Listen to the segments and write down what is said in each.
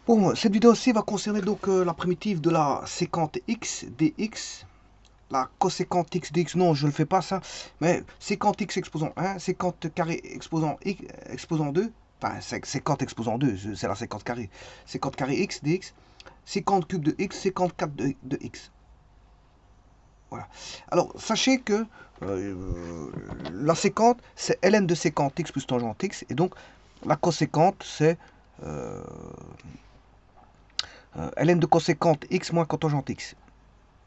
Bon, cette vidéo-ci va concerner donc la primitive de la séquente x dx. La coséquente x dx, non, je ne le fais pas ça. Mais séquente x exposant 1, séquente carré exposant x exposant 2. Enfin, séquente exposant 2, c'est la séquente carré. Séquente carré x dx. Séquente cube de x, séquente 4 de x. Voilà. Alors, sachez que la séquente, c'est ln de séquente x plus tangente x. Et donc, la coséquente, c'est ln de coséquente x moins cotangente x.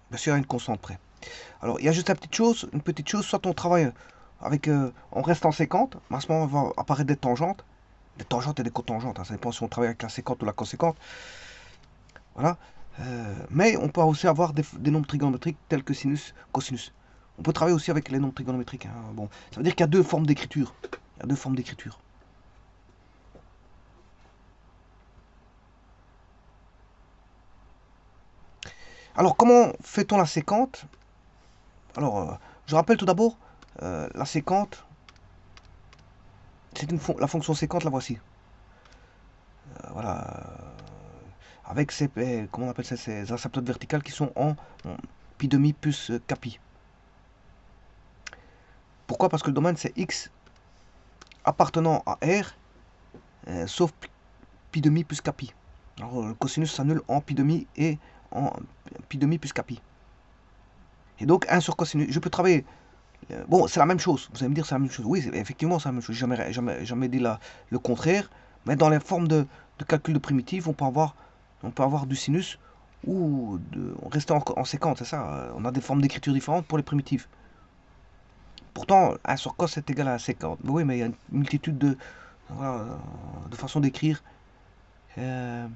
Bien sûr, à une constante près. Alors, il y a juste une petite chose, soit on travaille avec, on reste en séquente, à ce moment va apparaître des tangentes et des cotangentes, hein, ça dépend si on travaille avec la séquente ou la coséquente. Voilà. Mais on peut aussi avoir des nombres trigonométriques tels que sinus, cosinus. On peut travailler aussi avec les nombres trigonométriques. Hein. Bon, ça veut dire qu'il y a deux formes d'écriture. Il y a deux formes d'écriture. Alors, comment fait-on la séquente? Alors, je rappelle tout d'abord, la séquente, c'est la fonction séquente, la voici. Voilà. Avec ces, comment on appelle ça, ces asymptotes verticales qui sont en pi demi plus capi. Pourquoi? Parce que le domaine c'est x appartenant à R, sauf pi demi plus capi. Alors le cosinus s'annule en pi demi et en pi demi plus capi. Et donc 1 sur cosinus, je peux travailler. Bon, c'est la même chose. Vous allez me dire c'est la même chose. Oui, effectivement, c'est la même chose. Jamais dit le contraire. Mais dans les formes de calcul de primitives, on peut avoir du sinus ou rester en séquence, c'est ça. On a des formes d'écriture différentes pour les primitives. Pourtant, 1 sur cos est égal à 50. Mais oui, mais il y a une multitude voilà, de façons d'écrire. Voilà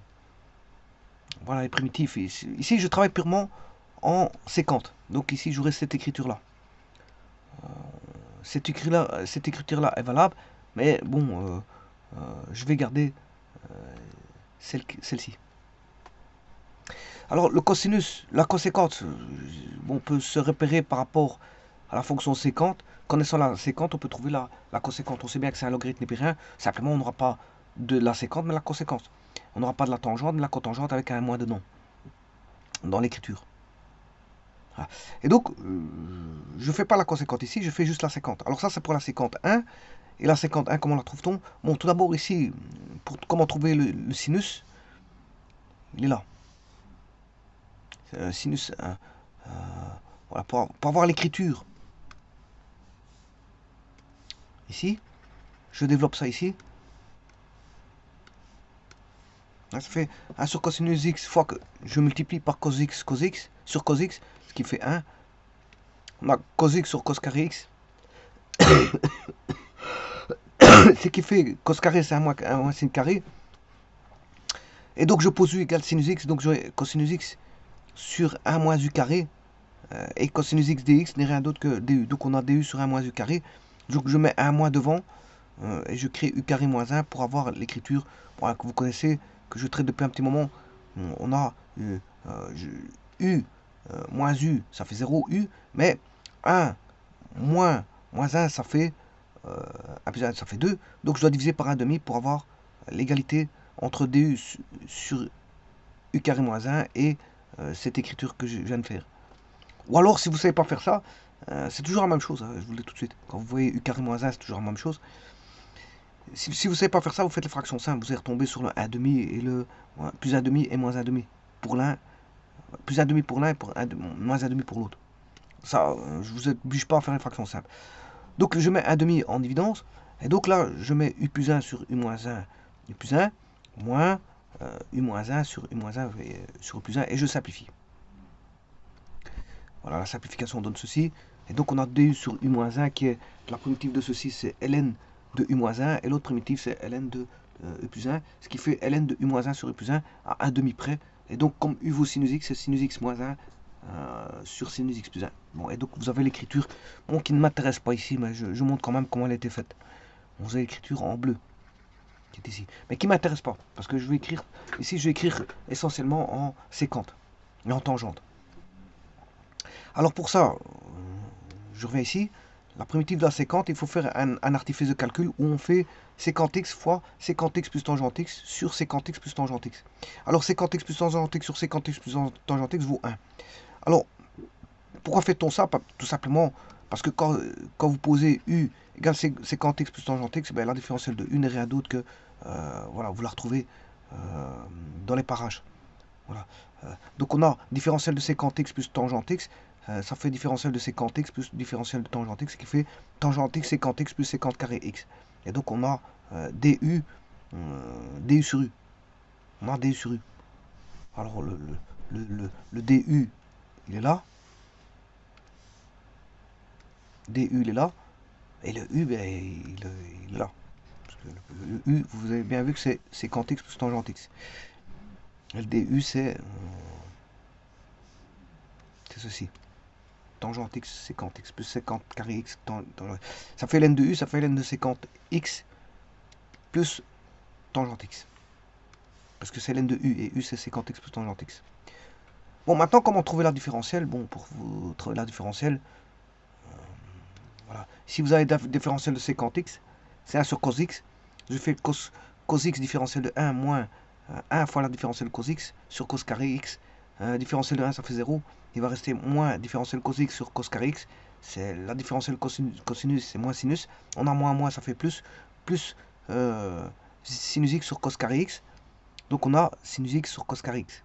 les primitives. Ici, je travaille purement en séquente. Donc ici, j'aurai cette écriture-là. Cette écriture-là est valable, mais bon, je vais garder celle-ci. Alors le cosinus, la coséquente, on peut se repérer par rapport à la fonction séquente. Connaissant la séquente, on peut trouver la coséquente. On sait bien que c'est un logarithme épyrien. Simplement, on n'aura pas de la séquente, mais la conséquence. On n'aura pas de la tangente, mais la cotangente avec un moins dedans dans l'écriture. Voilà. Et donc, je ne fais pas la conséquente ici, je fais juste la séquente. Alors ça, c'est pour la séquente 1. Et la séquente 1, comment la trouve-t-on? Bon, tout d'abord ici, comment trouver le sinus, il est là. Sinus 1. Voilà, pour avoir l'écriture. Ici, je développe ça ici. Là, ça fait 1 sur cosinus x fois que je multiplie par cos x sur cos x, ce qui fait 1. On a cos x sur cos carré x. Ce qui fait cos carré, c'est 1 moins sin carré. Et donc je pose u égale sinus x, donc j'aurai cosinus x sur 1 moins u carré. Et cosinus x dx n'est rien d'autre que du. Donc on a du sur 1 moins u carré. Donc je mets 1 moins devant. Et je crée u carré moins 1 pour avoir l'écriture voilà, que vous connaissez, que je traite depuis un petit moment. On a u moins u, ça fait 0 u, mais 1 moins 1, ça fait 1 plus 1, ça fait 2. Donc je dois diviser par 1 demi pour avoir l'égalité entre du sur u carré moins 1 et cette écriture que je viens de faire. Ou alors, si vous ne savez pas faire ça, c'est toujours la même chose, hein, je vous le dis tout de suite. Quand vous voyez u carré moins 1, c'est toujours la même chose. Si vous ne savez pas faire ça, vous faites les fractions simples. Vous allez retomber sur le 1,5 et le plus 1,5 et moins 1,5 pour l'un. Plus 1,5 pour l'un et pour moins 1,5 pour l'autre. Ça, je ne vous oblige pas à faire les fractions simples. Donc je mets 1,5 en évidence. Et donc là, je mets u plus 1 sur u moins 1, u plus 1, moins u moins 1 sur u moins 1 sur u plus 1. Et je simplifie. Voilà, la simplification donne ceci. Et donc on a du sur u moins 1 qui est la primitive de ceci, c'est ln de u moins 1. Et l'autre primitive, c'est ln de u plus 1. Ce qui fait ln de u moins 1 sur u plus 1 à 1 demi près. Et donc comme u vaut sinus x, c'est sinus x moins 1 sur sinus x plus 1. Bon, et donc vous avez l'écriture, bon, qui ne m'intéresse pas ici, mais je montre quand même comment elle a été faite. Vous avez l'écriture en bleu, qui est ici. Mais qui ne m'intéresse pas, parce que je vais écrire, ici je vais écrire essentiellement en séquente et en tangente. Alors pour ça, je reviens ici. la primitive de la séquente, il faut faire un artifice de calcul où on fait séquente x fois séquente x plus tangente x sur séquente x plus tangente x. Alors séquente x plus tangente x sur séquente x plus tangente x vaut 1. Alors, pourquoi fait-on ça? Tout simplement parce que quand vous posez u égale séquente x plus tangente x, ben, la différentielle de u n'est rien d'autre que, voilà, vous la retrouvez dans les parages. Voilà. Donc on a différentielle de séquente x plus tangente x, ça fait différentielle de séquente x plus différentielle de tangente x, qui fait tangente x séquente x plus séquente carré x. Et donc on a du sur u. On a du sur u. Alors le du, il est là. Du, il est là. Et le u, ben, il est là. Parce que le u, vous avez bien vu que c'est séquente x plus tangente x. Et le du, c'est ceci. Tangente x, séquente x plus séquente carré x. Ça fait ln de u, ça fait ln de séquente x plus tangente x. Parce que c'est ln de u, et u c'est séquente x plus tangente x. Bon, maintenant, comment trouver la différentielle? Bon, pour vous trouver la différentielle, voilà. Si vous avez la différentielle de séquente x, c'est 1 sur cos x. Je fais cos x différentielle de 1 moins 1 fois la différentielle cos x sur cos carré x. Différentielle de 1, ça fait 0. Il va rester moins différentielle cos x sur cos carré x. C'est la différentielle cosinus, c'est moins sinus. On a moins, ça fait plus. Plus sinus x sur cos carré x. Donc on a sinus x sur cos carré x.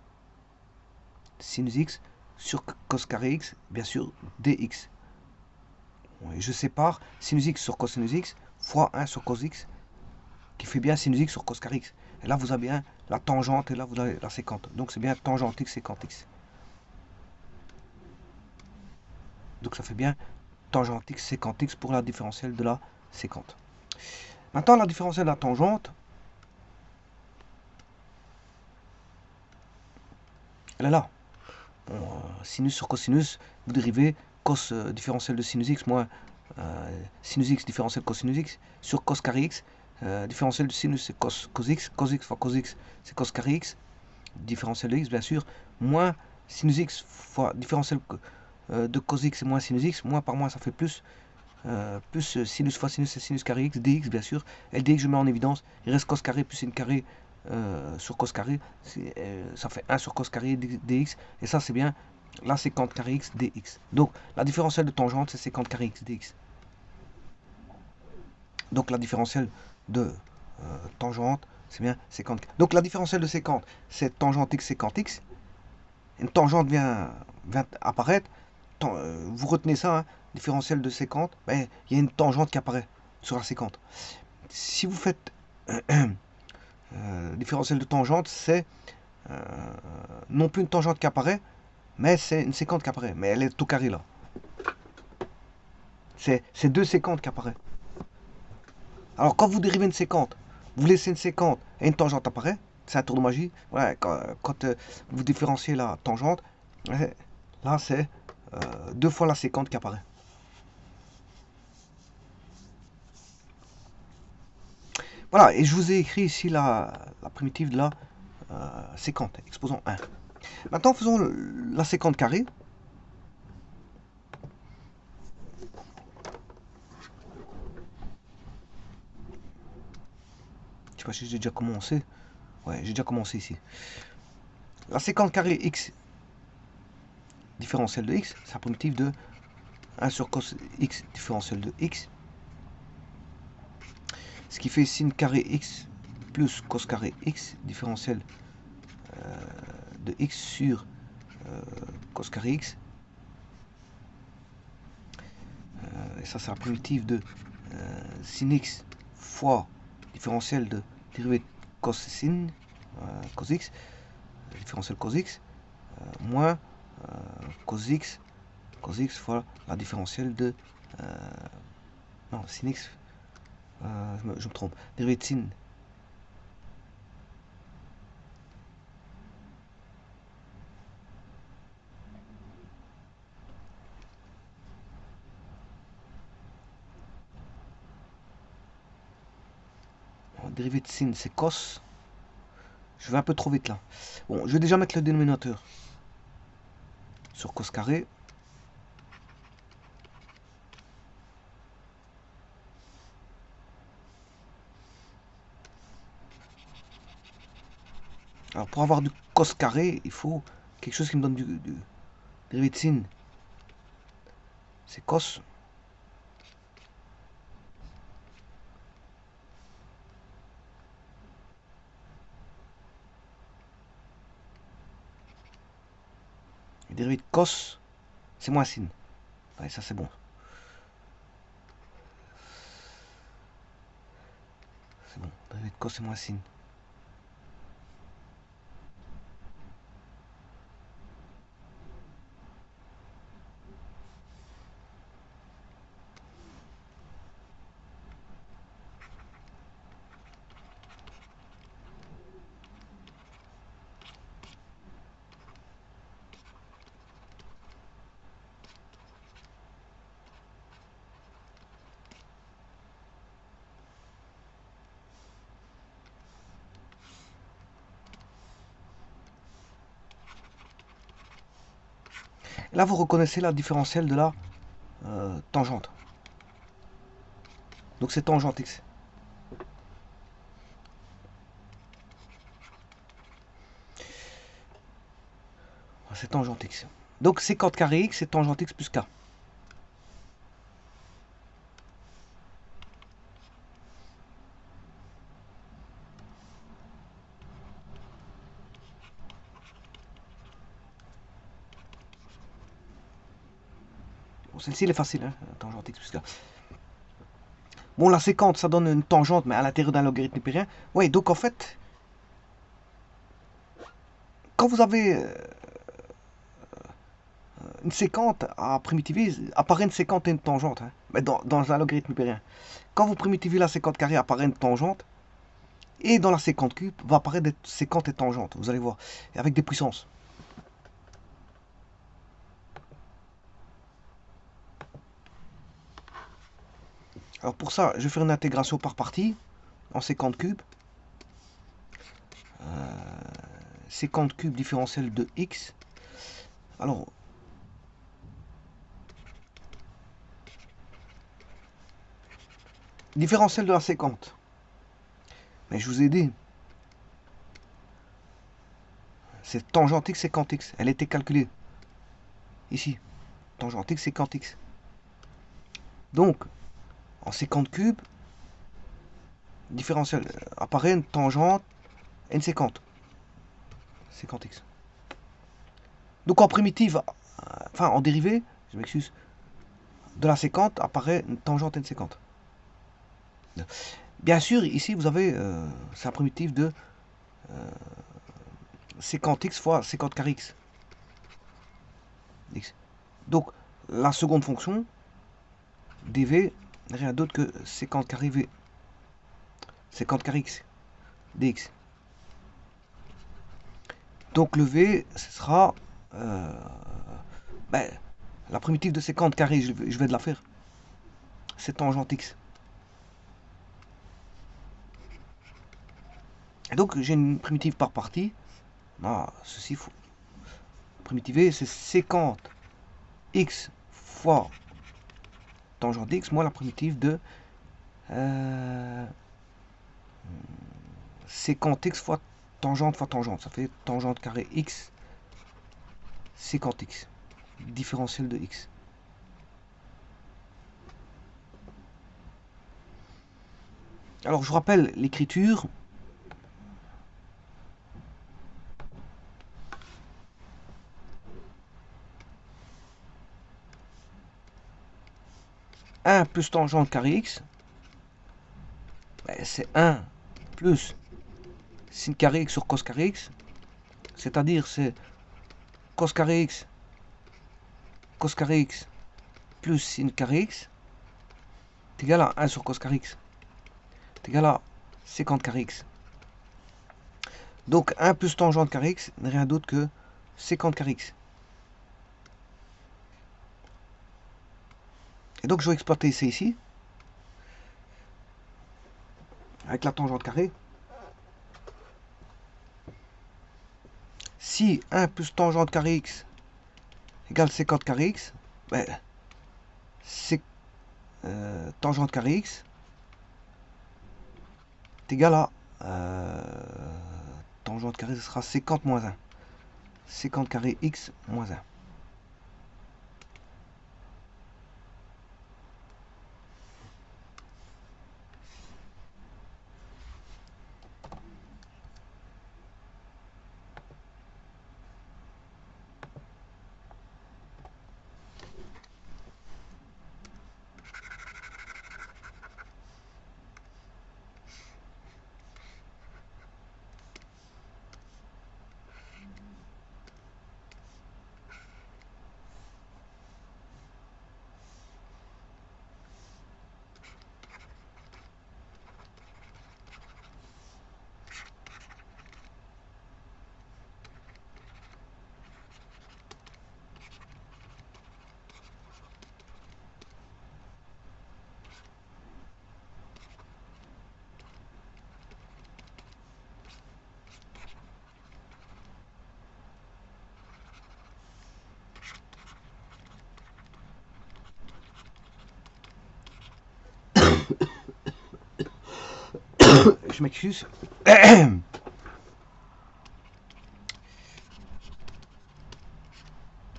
Sinus x sur cos carré x, bien sûr, dx. Et je sépare sinus x sur cosinus x fois 1 sur cos x, qui fait bien sinus x sur cos carré x. Et là, vous avez bien la tangente, et là, vous avez la séquente. Donc, c'est bien tangente x, séquente x. Donc, ça fait bien tangente x, séquente x pour la différentielle de la séquente. Maintenant, la différentielle de la tangente, elle est là. Bon, sinus sur cosinus, vous dérivez cos différentielle de sinus x moins sinus x différentielle cosinus x sur cos carré x. Différentielle de sinus c'est cos x fois cos x c'est cos carré x, différentielle de x bien sûr, moins sinus x fois différentielle de cos x c'est moins sinus x, moins par moins ça fait plus, plus sinus fois sinus c'est sinus carré x, dx bien sûr, et dx je mets en évidence, il reste cos carré plus sin carré sur cos carré, ça fait 1 sur cos carré dx, et ça c'est bien la séquente carré x dx. Donc la différentielle de tangente c'est séquente carré x dx. Donc la différentielle de tangente, c'est bien séquente. Donc la différentielle de séquente, c'est tangente x séquente x. Une tangente vient apparaître. Vous retenez ça, hein, différentielle de séquente, ben, il y a une tangente qui apparaît sur la séquente. Si vous faites différentielle de tangente, c'est non plus une tangente qui apparaît, mais c'est une séquente qui apparaît. Mais elle est au carré là. C'est deux séquentes qui apparaissent. Alors, quand vous dérivez une séquente, vous laissez une séquente et une tangente apparaît. C'est un tour de magie. Voilà, quand vous différenciez la tangente, là, c'est 2 fois la séquente qui apparaît. Voilà, et je vous ai écrit ici la primitive de la séquente, exposant 1. Maintenant, faisons la séquente carrée. Je sais pas si j'ai déjà commencé. Ouais, j'ai déjà commencé ici. La séquente carrée x différentielle de x, c'est la primitive de 1 sur cos x différentielle de x. Ce qui fait sin carré x plus cos carré x différentielle de x sur cos carré x. Et ça, c'est la primitive de sin x fois différentielle de dérivée de cos sin cos x, différentielle cos x, moins cos x fois la différentielle de non, sin x, je me trompe, dérivée de sin dérivée de sin c'est cos. Je vais un peu trop vite là. Bon, je vais déjà mettre le dénominateur sur cos carré. Alors pour avoir du cos carré, il faut quelque chose qui me donne du dérivé de sin. C'est cos. Le dérivé de cos, c'est moins sin. Ouais, ça c'est bon. C'est bon. Le dérivé de cos, c'est moins sin. Là, vous reconnaissez la différentielle de la tangente. Donc c'est tangente x. C'est tangente x. Donc sécante carré x, c'est tangente x plus k. Bon, celle-ci, elle est facile, hein, tangente x plus k. Bon, la sécante, ça donne une tangente, mais à l'intérieur d'un logarithme népérien. Oui, donc en fait, quand vous avez une séquente à primitiver, apparaît une séquente et une tangente, hein, mais dans un logarithme népérien. Quand vous primitivez la séquente carrée, apparaît une tangente, et dans la séquente cube, va apparaître des séquentes et tangentes, vous allez voir, avec des puissances. Alors pour ça, je vais faire une intégration par partie, en séquente cube. Séquente cube différentielle de x. Alors, différentielle de la séquente. Mais je vous ai dit, c'est tangente x, séquente x. Elle a été calculée. Ici, tangente x, séquente x. Donc, en séquente cube, différentielle, apparaît une tangente et une séquente. Séquente x. Donc en primitive, enfin en dérivée, je m'excuse, de la séquente apparaît une tangente et une séquente. Bien sûr, ici vous avez, c'est la primitive de séquente x fois séquente carré x. Donc la seconde fonction, dv, n'est rien d'autre que séquente carré v. Séquente carré x, dx. Donc le v, ce sera ben, la primitive de séquente carré, je vais de la faire. C'est tangente x. Et donc j'ai une primitive par partie. Ah, ceci faut primitiver, c'est séquente x fois tangente x, moins la primitive de séquente x fois tangente. Ça fait tangente carré x séquente x. Différentiel de x. Alors je vous rappelle l'écriture. Un plus tangente carré x, ben, c'est 1 plus sin carré x sur cos carré x. C'est-à-dire c'est cos carré x plus sin carré x est égal à 1 sur cos carré x. Est égal à séquente carré x. Donc 1 plus tangente carré x n'est rien d'autre que séquente carré x. Et donc je vais exploiter ça ici. Avec la tangente carrée. Si 1 plus tangente carré x égale séquente carré x, ben, c'est tangente carré x est égal à tangente carré, ce sera sécante moins 1. Sécante carré x moins 1. Je m'excuse.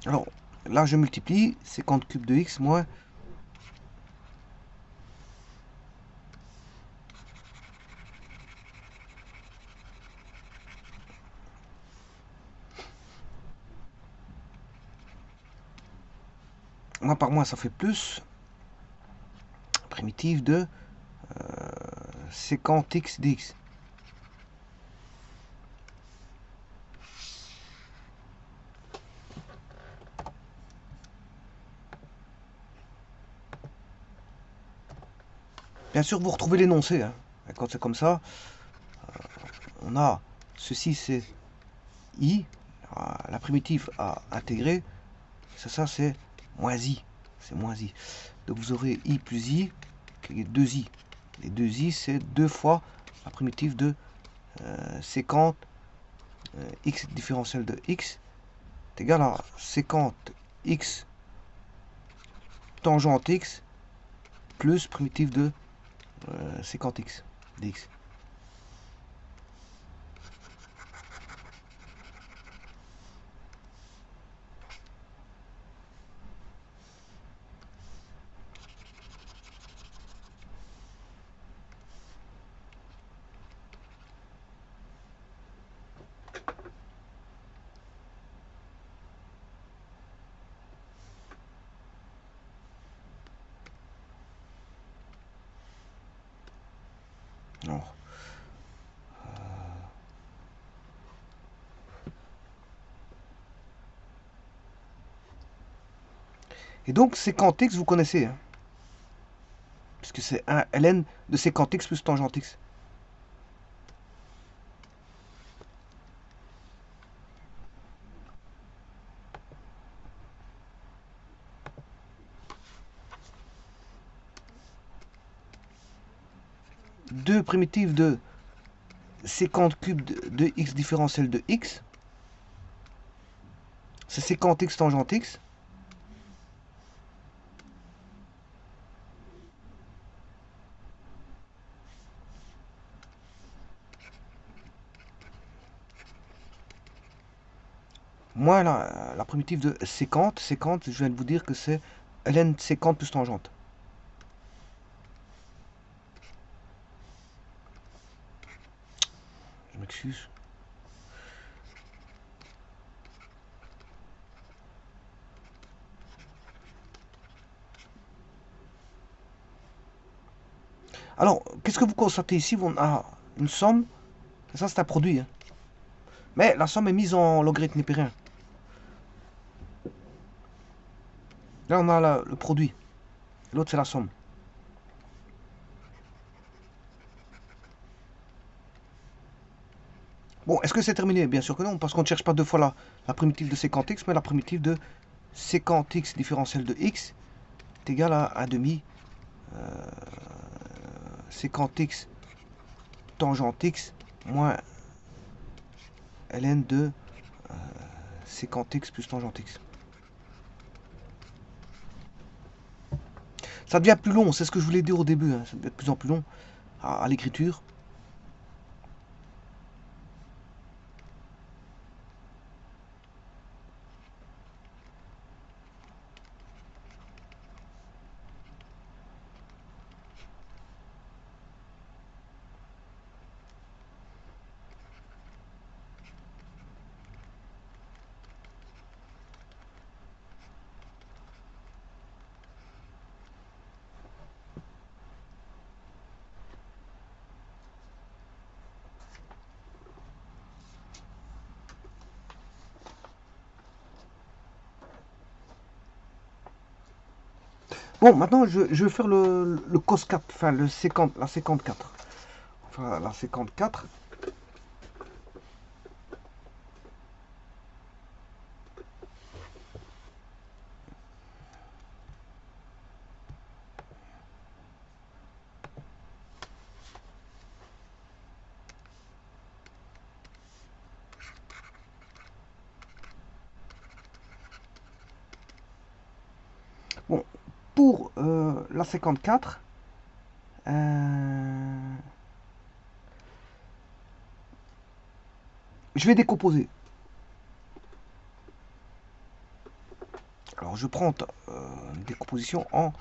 Alors, là, je multiplie 50 cube de x moins. Moins par moins, ça fait plus. Primitive de 50x dx. Bien sûr, vous retrouvez l'énoncé. Hein. Quand c'est comme ça, on a ceci, c'est i, la primitive à intégrer. Ça c'est moins i. C'est moins i. Donc vous aurez i plus i, qui est 2i. Les 2i, c'est 2 fois la primitive de 50 x différentiel de x est égal à 50 x tangente x plus primitive de 50x dx. Alors, et donc, sécante x, vous connaissez, hein, puisque c'est un ln de sécante x plus tangente x. Deux primitives de sécante cube de x différentiel de x, c'est sécante x tangente x. Moins la primitive de sécante. Sécante, je viens de vous dire que c'est ln sécante plus tangente. Je m'excuse. Alors, qu'est-ce que vous constatez ici? On a une somme. Ça, c'est un produit. Hein. Mais la somme est mise en logarithme népérien. Là, on a le produit. L'autre, c'est la somme. Bon, est-ce que c'est terminé? Bien sûr que non, parce qu'on ne cherche pas deux fois la primitive de sécante x, mais la primitive de sécante x différentielle de x est égale à 1 demi sécante x tangente x moins ln de sécante x plus tangente x. Ça devient plus long, c'est ce que je voulais dire au début, hein. Ça devient de plus en plus long à l'écriture. Bon, maintenant, je vais faire le cos 4, enfin, la 54. Enfin, la 54. Bon, pour la 54, je vais décomposer. Alors, je prends une décomposition en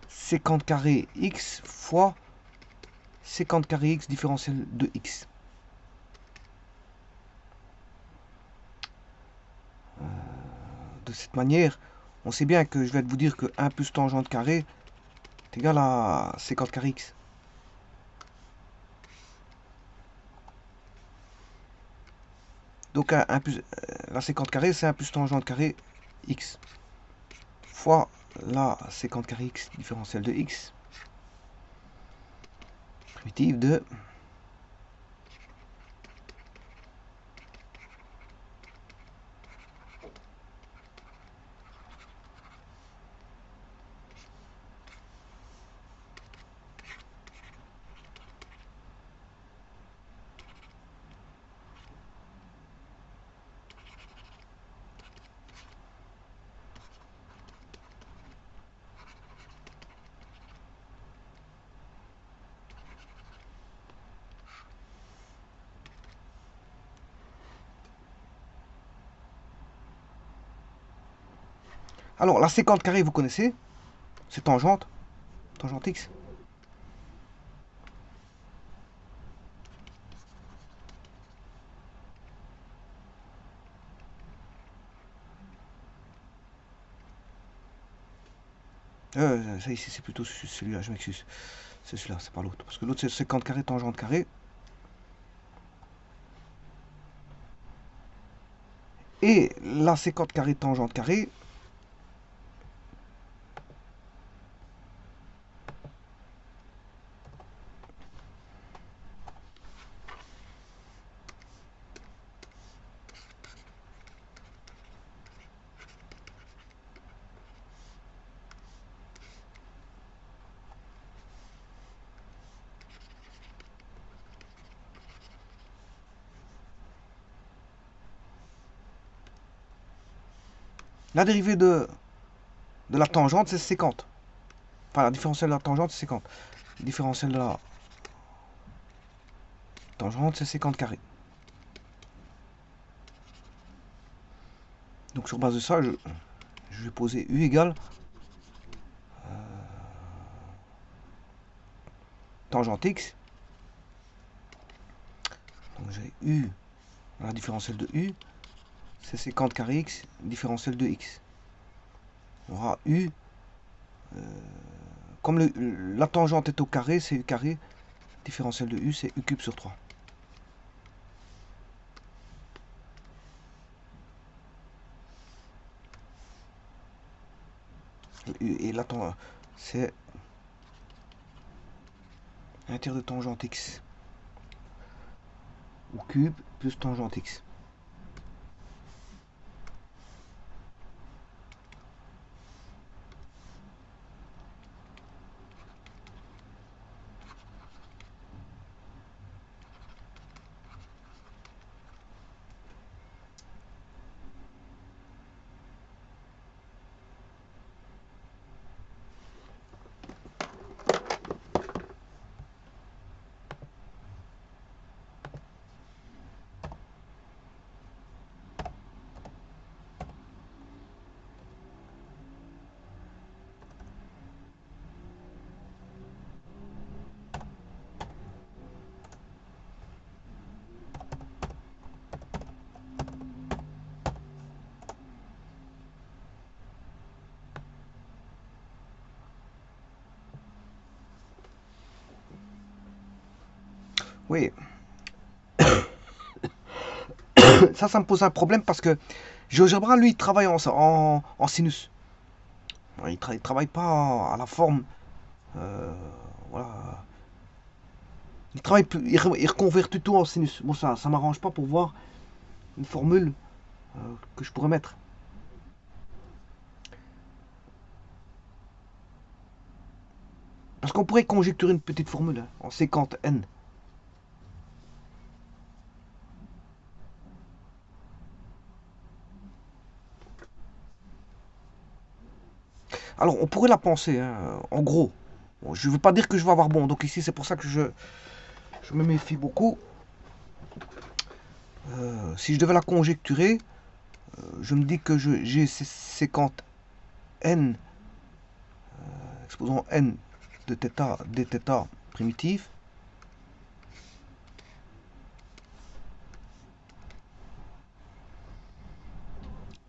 50 carré x fois 50 carré x différentiel de x. De cette manière, on sait bien que je vais vous dire que 1 plus tangente carré est égal à 50 carré x. Donc la 50 carré, c'est 1 plus tangente carré x fois la 50 carré x différentielle de x primitive de alors la 50 carré, vous connaissez, c'est tangente x. Ça ici, c'est plutôt celui-là, je m'excuse. C'est celui-là, c'est pas l'autre. Parce que l'autre, c'est 50 carré tangente carré. Et la 50 carré tangente carré, la dérivée de la tangente, c'est 50. Enfin, la différentielle de la tangente, c'est 50. La différentielle de la tangente, c'est 50 carré. Donc sur base de ça, je vais poser u égale tangente x. Donc j'ai u, la différentielle de u, c'est 50 carré x, différentielle de x. On aura u, comme la tangente est au carré, c'est u carré, différentielle de u, c'est u cube sur 3. Et là, c'est un tiers de tangente x au cube plus tangente x. Oui, ça me pose un problème parce que GeoGebra, lui, il travaille en sinus. Il travaille pas à la forme. euh, voilà. Il travaille plus, il reconvertit tout en sinus. Bon, ça m'arrange pas pour voir une formule que je pourrais mettre. Parce qu'on pourrait conjecturer une petite formule hein, en séquente n. Alors, on pourrait la penser, hein, en gros. Bon, je ne veux pas dire que je vais avoir bon, donc ici c'est pour ça que je me méfie beaucoup. Si je devais la conjecturer, je me dis que j'ai séquente n, exposant n de θ, dθ primitif.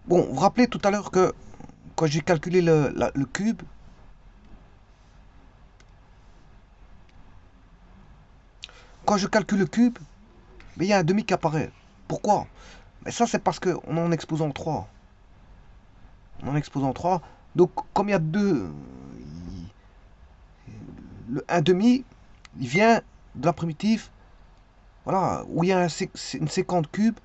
Bon, vous vous rappelez tout à l'heure que quand j'ai calculé le cube, quand je calcule le cube, mais il y a un demi qui apparaît. Pourquoi? Mais ça, c'est parce qu'on est en exposant 3. En exposant 3. Donc, comme il y a deux, le 1 demi, il vient de la primitive, voilà, où il y a une séquente cube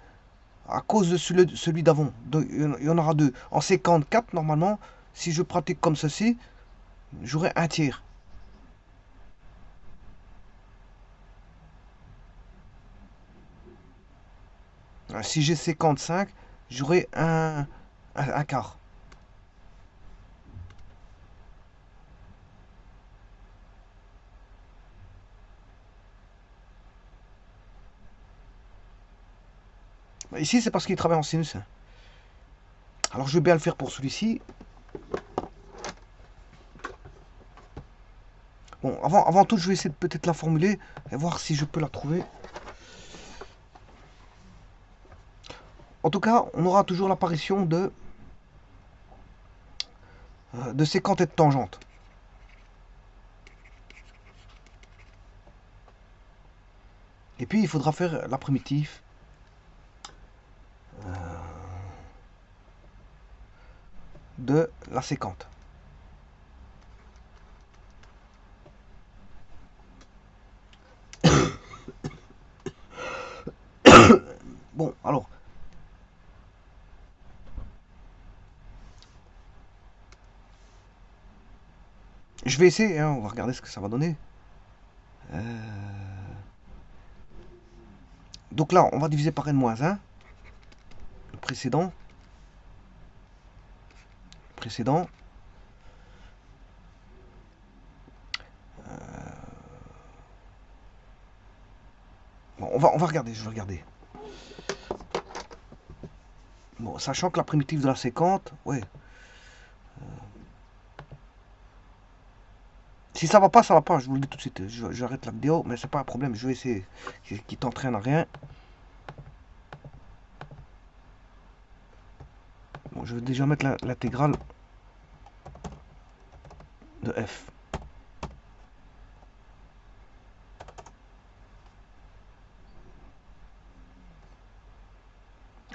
à cause de celui d'avant. Il y en aura deux. En séquente 4, normalement, si je pratique comme ceci, j'aurai un tiers. Si j'ai séquente 5, j'aurai un quart. Ici, c'est parce qu'il travaille en sinus. Alors, je vais bien le faire pour celui-ci. Bon, avant tout, je vais essayer de peut-être la formuler et voir si je peux la trouver. En tout cas, on aura toujours l'apparition de séquente et de tangente. Et puis, il faudra faire la primitive de la séquente. Bon, alors, je vais essayer, hein, on va regarder ce que ça va donner. Donc là, on va diviser par n-1, le précédent. Bon, on va regarder, je vais regarder. Bon, sachant que la primitive de la séquente, ouais. Si ça va pas, ça va pas, je vous le dis tout de suite. J'arrête la vidéo, mais c'est pas un problème, je vais essayer. Qui t'entraîne à rien. Bon, je vais déjà mettre l'intégrale de f.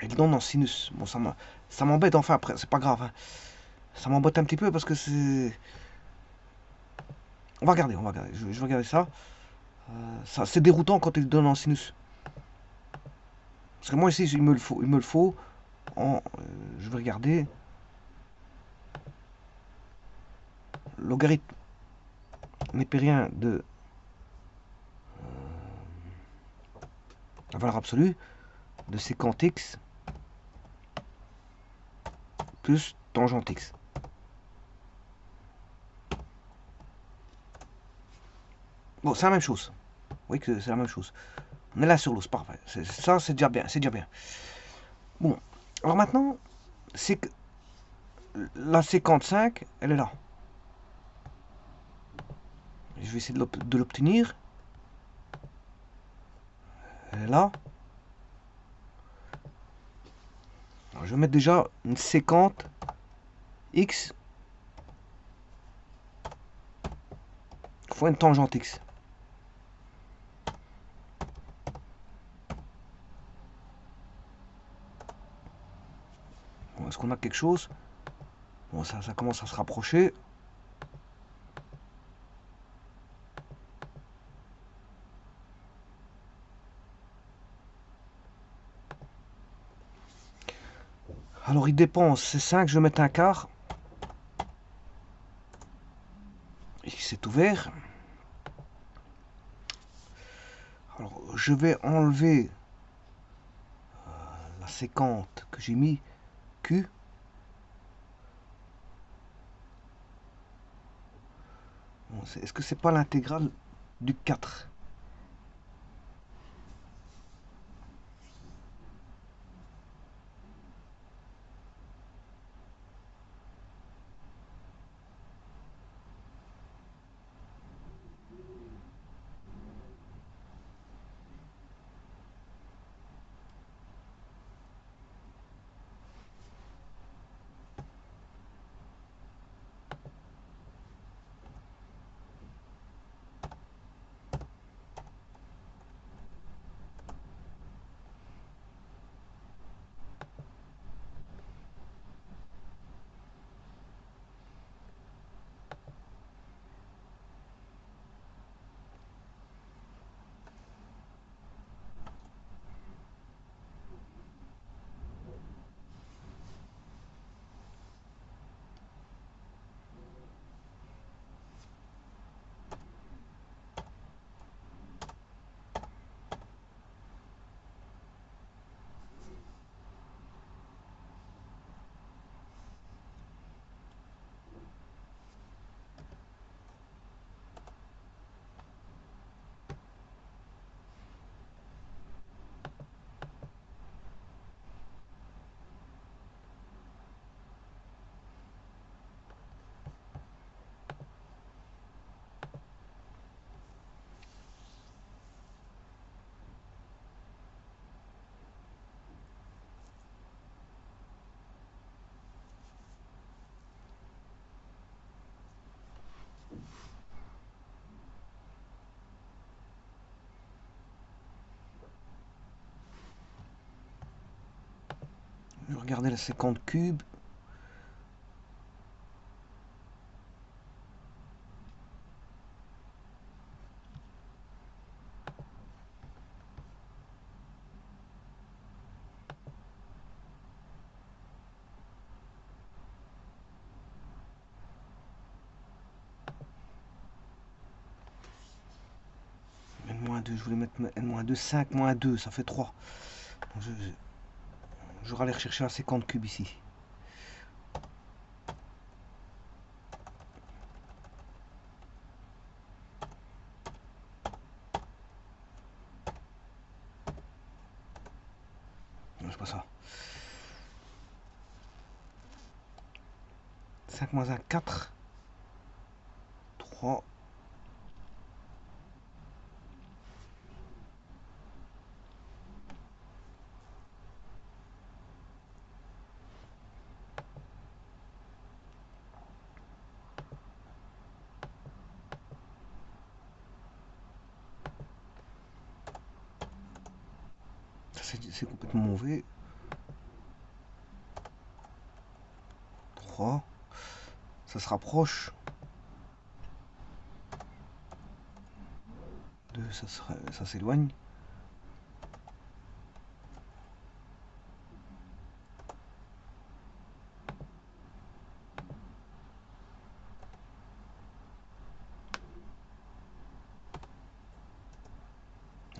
Et le donne en sinus. Bon, ça m'embête, enfin, après, c'est pas grave. Hein. Ça m'embête un petit peu parce que c'est... On va regarder, on va regarder. Je vais regarder ça. Ça c'est déroutant quand il donne en sinus. Parce que moi ici, il me le faut en... je vais regarder. Logarithme népérien de la valeur absolue de séquente x plus tangente x. Bon, c'est la même chose. Vous voyez que c'est la même chose. On est là sur l'os, parfait. Ça, c'est déjà bien, c'est déjà bien. Bon, alors maintenant, c'est que la séquence 5, elle est là. Je vais essayer de l'obtenir. Elle est là. Alors, je vais mettre déjà une séquente x fois une tangente x. Bon, est-ce qu'on a quelque chose? Bon, Bon, ça commence à se rapprocher. Alors il dépense, c'est 5, je vais mettre un quart. Et c'est ouvert. Alors je vais enlever la séquente que j'ai mis Q. Bon, est-ce que c'est pas l'intégrale du 4? Je vais regarder la séquente cube. N-2, je voulais mettre N-2, 5, -2, ça fait 3. Je vais aller rechercher la séquente cube ici. Non, c'est pas ça. 5 moins 1, 4. 3. C'est complètement mauvais. 3. Ça se rapproche. 2, ça s'éloigne.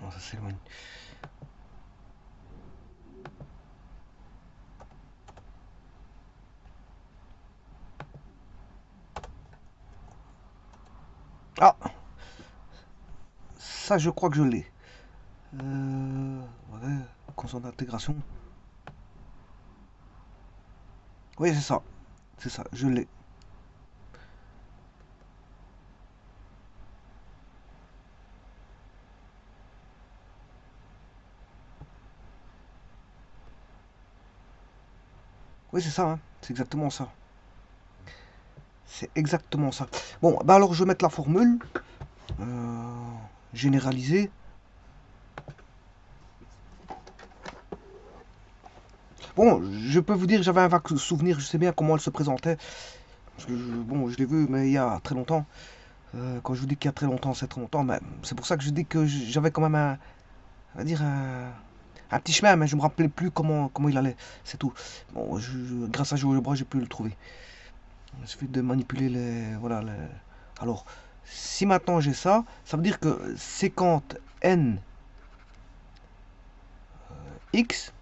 Non, ça s'éloigne. Ah, ça je crois que je l'ai. Ouais, constant d'intégration. Oui, c'est ça. C'est ça, je l'ai. Oui, c'est ça, hein. C'est exactement ça. C'est exactement ça. Bon, bah alors je vais mettre la formule. Généraliser. Bon, je peux vous dire, j'avais un vague souvenir, je sais bien comment elle se présentait. Parce que, bon, je l'ai vue, mais il y a très longtemps. Quand je vous dis qu'il y a très longtemps, c'est très longtemps. Mais c'est pour ça que je dis que j'avais quand même on va dire un petit chemin, mais je me rappelais plus comment il allait. C'est tout. Bon, grâce à GeoGebra, j'ai pu le trouver. Il suffit de manipuler les, voilà. Alors, si maintenant j'ai ça, ça veut dire que séquente n x,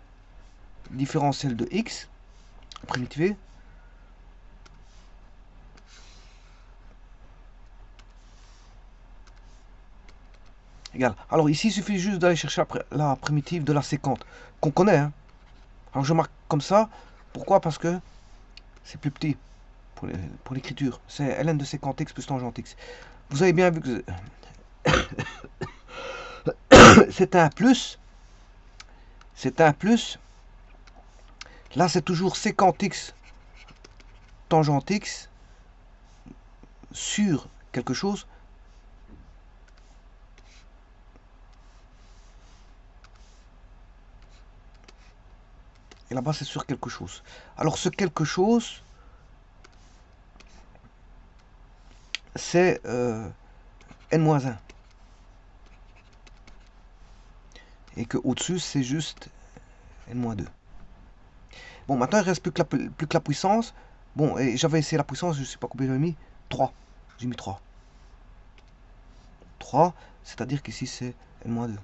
différentiel de x, primitivé, égal. Alors ici, il suffit juste d'aller chercher la primitive de la séquente, qu'on connaît. Hein. Alors je marque comme ça. Pourquoi? Parce que c'est plus petit pour l'écriture. C'est ln de séquente x plus tangente x. Vous avez bien vu que c'est un plus. C'est un plus. Là, c'est toujours séquente x tangente x sur quelque chose. Et là-bas, c'est sur quelque chose. Alors, ce quelque chose, c'est n-1. Et que au-dessus, c'est juste n-2. Bon, maintenant, il ne reste plus que la puissance. Bon, et j'avais essayé la puissance, je ne sais pas combien j'ai mis. 3. J'ai mis 3. 3, c'est-à-dire qu'ici, c'est n-2.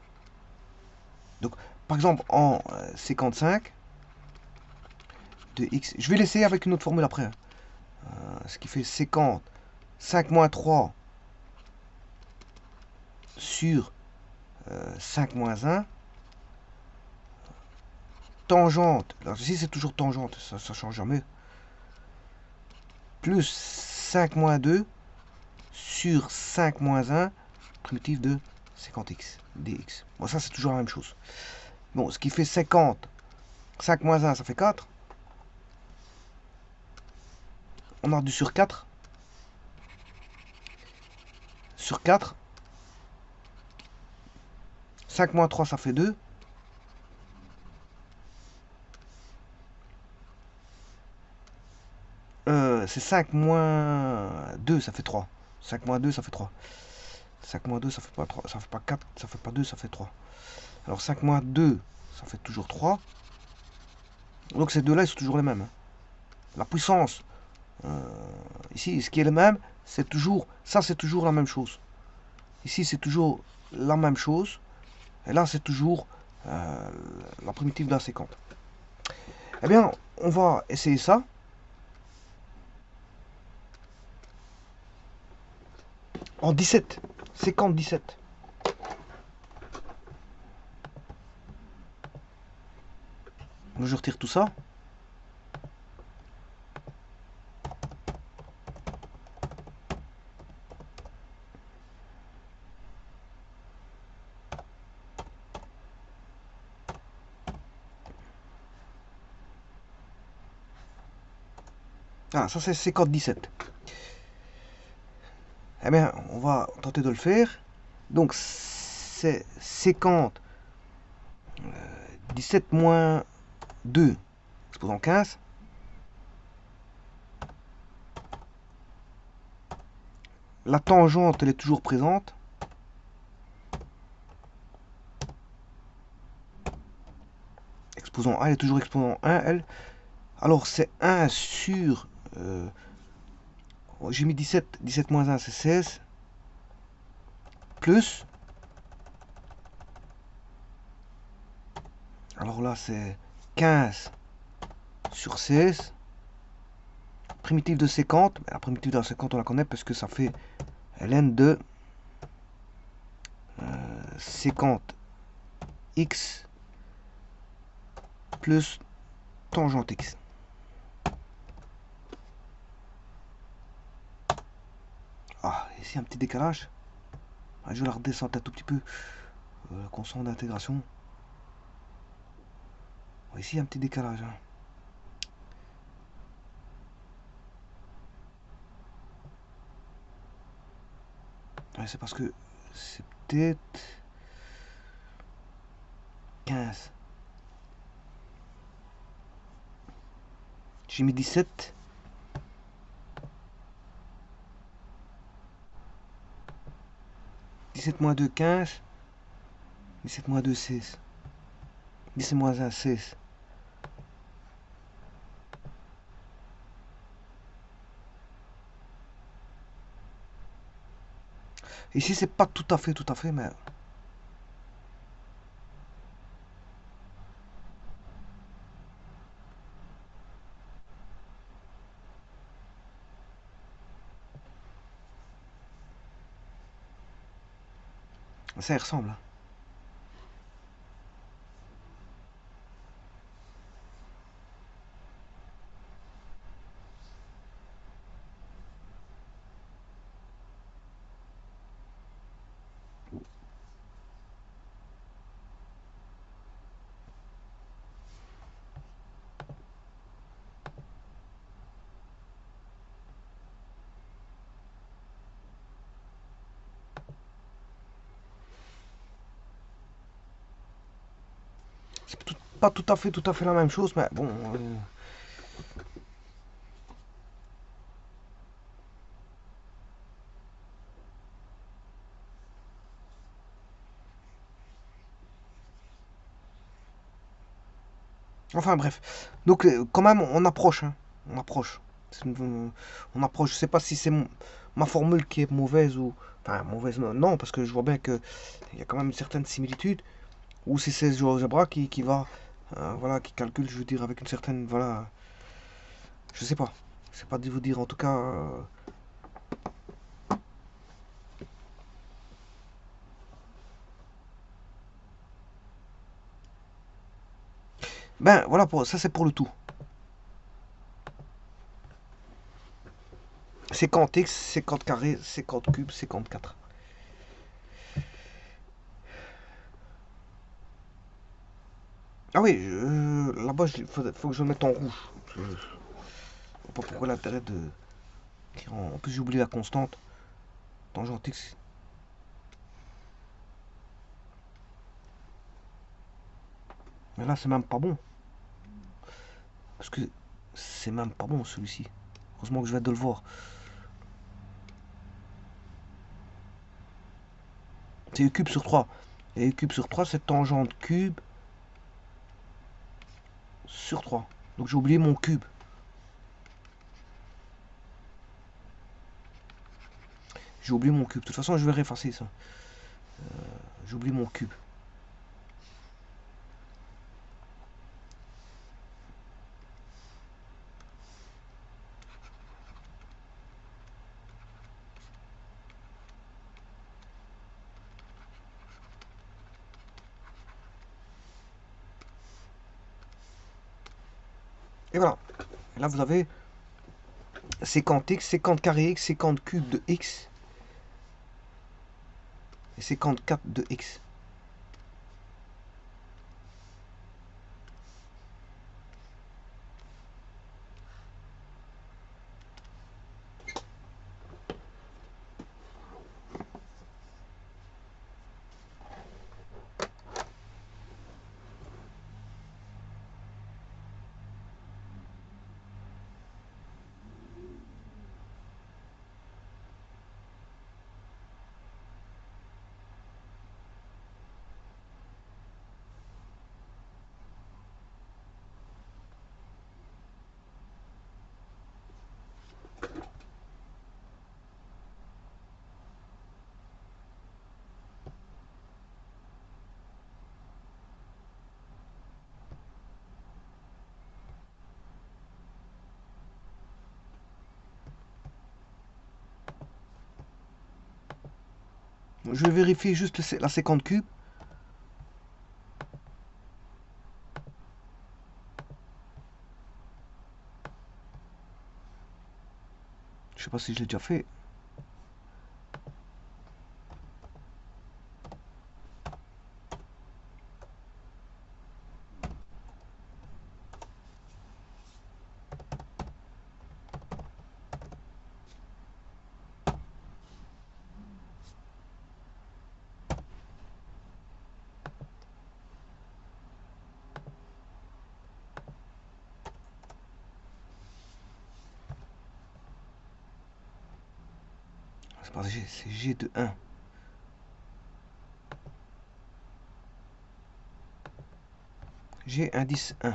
Donc, par exemple, en 55 de x, je vais l'essayer avec une autre formule après. Ce qui fait 50, 5 moins 3 sur 5 moins 1. Tangente, alors ici c'est toujours tangente, ça ne change jamais. Plus 5 moins 2 sur 5 moins 1, primitive de 50x, dx. Bon, ça c'est toujours la même chose. Bon, ce qui fait 50, 5 moins 1, ça fait 4. On a du sur 4. Sur 4. 5 moins 3, ça fait 2. C'est 5 moins 2, ça fait 3. 5 moins 2, ça fait 3. 5 moins 2, ça fait pas 3, ça fait pas 4, ça fait pas 2, ça fait 3. Alors 5 moins 2, ça fait toujours 3. Donc ces deux-là, ils sont toujours les mêmes. Hein. La puissance, ici, ce qui est le même, c'est toujours, ça c'est toujours la même chose. Ici, c'est toujours la même chose. Et là, c'est toujours la primitive d'un séquente. Eh bien, on va essayer ça. En 17. Séquente 17. Donc, je retire tout ça. Ah, ça c'est séquente 17. Eh bien, on va tenter de le faire. Donc, c'est séquente 17 moins 2, exposant 15. La tangente, elle est toujours présente. Exposant 1, elle est toujours exposant 1, elle. Alors, c'est 1 sur... j'ai mis 17. 17 moins 1, c'est 16. Plus... Alors là, c'est 15 sur 16. Primitive de séquente. La primitive de la séquente, on la connaît parce que ça fait ln de séquente x plus tangente x. Ah, ici un petit décalage. Je vais la redescendre un tout petit peu. Constant d'intégration. Ici un petit décalage. Hein. Ouais, c'est parce que c'est peut-être 15. J'ai mis 17. 17 moins 2, 15. 17 moins 2, 16. 17 moins 1, 16. Ici, c'est pas tout à fait, mais ça y ressemble, hein. Pas tout à fait la même chose, mais bon. Enfin bref. Donc quand même, on approche, hein. On approche. On approche. Je sais pas si c'est ma formule qui est mauvaise ou... Enfin, mauvaise, non, non, parce que je vois bien que il y a quand même une certaine similitude. Ou si c'est GeoGebra qui va... voilà, qui calcule, je veux dire, avec une certaine... Voilà. Je sais pas. Je sais pas de vous dire, en tout cas... Ben, voilà, ça c'est pour le tout. 50x, 50 carrés, 50 cubes, 54. Ah oui, là-bas, faut que je le mette en rouge. Je vois pas pourquoi l'intérêt de... En plus, j'ai oublié la constante. Tangente x. Mais là, c'est même pas bon. Parce que c'est même pas bon, celui-ci. Heureusement que je vais de le voir. C'est u cube sur 3. Et u cube sur 3, c'est tangente cube sur 3. Donc j'ai oublié mon cube. J'ai oublié mon cube. De toute façon, je vais réeffacer ça. J'ai oublié mon cube. Et voilà. Et là, vous avez 50x, 50 carré x, 50 cube de x. Et 54 de x. Je vais vérifier juste la 50 cube. Je sais pas si je l'ai déjà fait. pas G, c'est G de 1. G indice 1.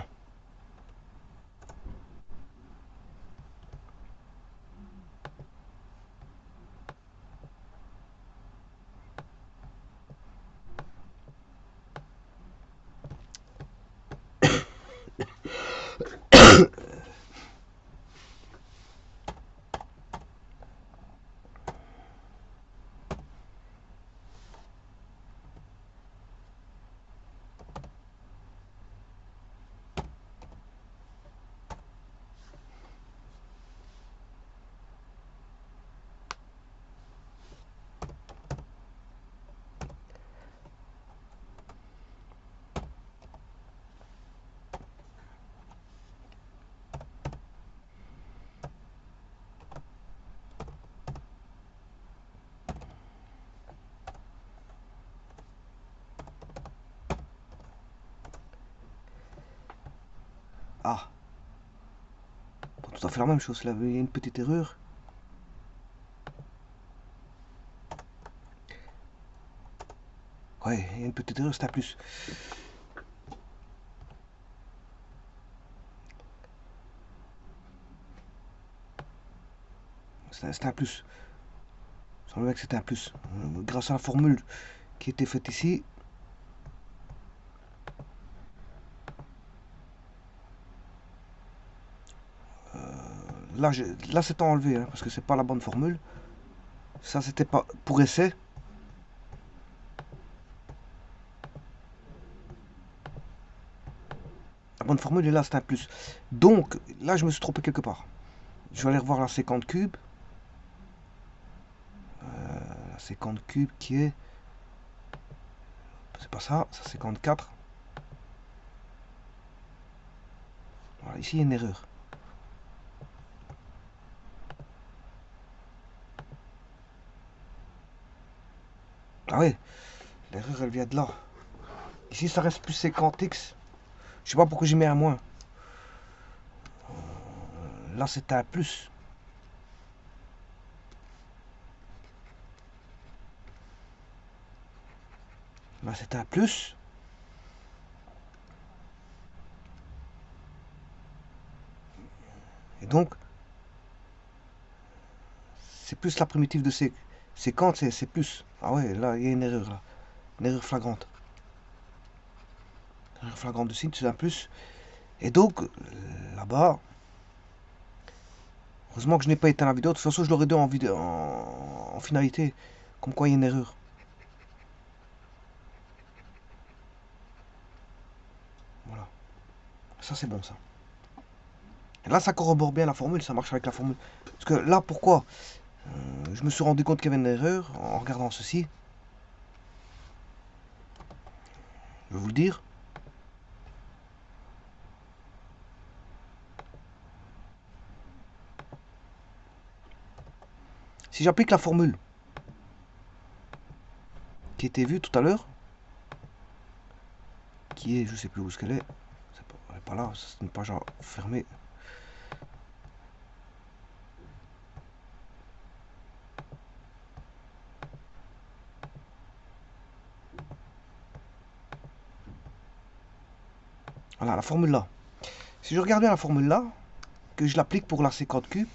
Ah, pas tout à fait la même chose là, il y a une petite erreur. Ouais, il y a une petite erreur, c'est un plus. C'est un plus. Il semblait que c'était un plus. Grâce à la formule qui était faite ici. Là, là c'est enlevé, hein, parce que c'est pas la bonne formule. Ça, c'était pas pour essai. La bonne formule, et là, c'est un plus. Donc, là, je me suis trompé quelque part. Je vais aller revoir la 50 cube. La 50 cube qui est... C'est pas ça, ça 54. Voilà, ici, il y a une erreur. Ah ouais, l'erreur, elle vient de là. Ici, ça reste plus 50x. Je sais pas pourquoi j'ai mis un moins. Là, c'est un plus. Là, c'est un plus. Et donc, c'est plus la primitive de ces 50, c'est plus. Ah ouais, là, il y a une erreur, là. Une erreur flagrante. Une erreur flagrante de signe, c'est un plus. Et donc, là-bas, heureusement que je n'ai pas éteint la vidéo. De toute façon, je l'aurais dit en finalité. Comme quoi, il y a une erreur. Voilà. Ça, c'est bon, ça. Et là, ça corrobore bien la formule. Ça marche avec la formule. Parce que là, pourquoi je me suis rendu compte qu'il y avait une erreur en regardant ceci. Je vais vous le dire. Si j'applique la formule qui était vue tout à l'heure, qui est, je sais plus où ce qu'elle est, elle n'est pas là, c'est une page fermée. Voilà, la formule là. Si je regarde bien la formule là, que je l'applique pour la 50 cube,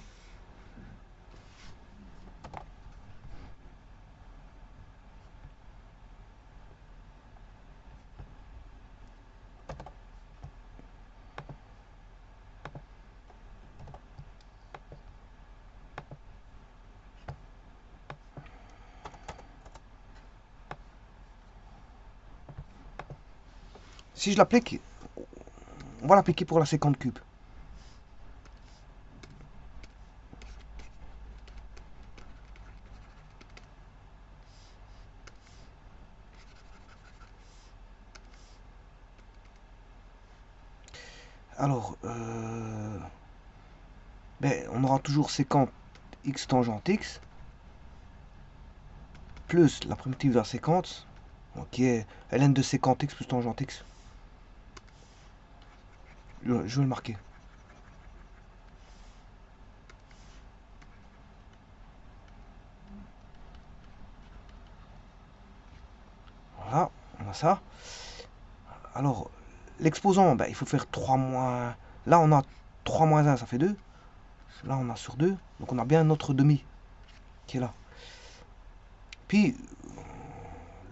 si je l'applique, on va l'appliquer pour la 50 cube. Alors, ben, on aura toujours 50 x tangente x, plus la primitive de la 50, qui est ln de 50 x plus tangente x. Je vais le marquer. ça. Alors, l'exposant, ben, il faut faire 3 moins... Là, on a 3 moins 1, ça fait 2. Là, on a sur 2. Donc, on a bien notre demi qui est là. Puis,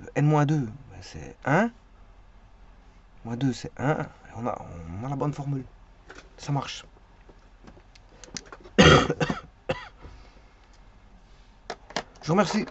le n-2, ben, c'est 1. Moins 2, c'est 1. On a la bonne formule. Ça marche. Je vous remercie.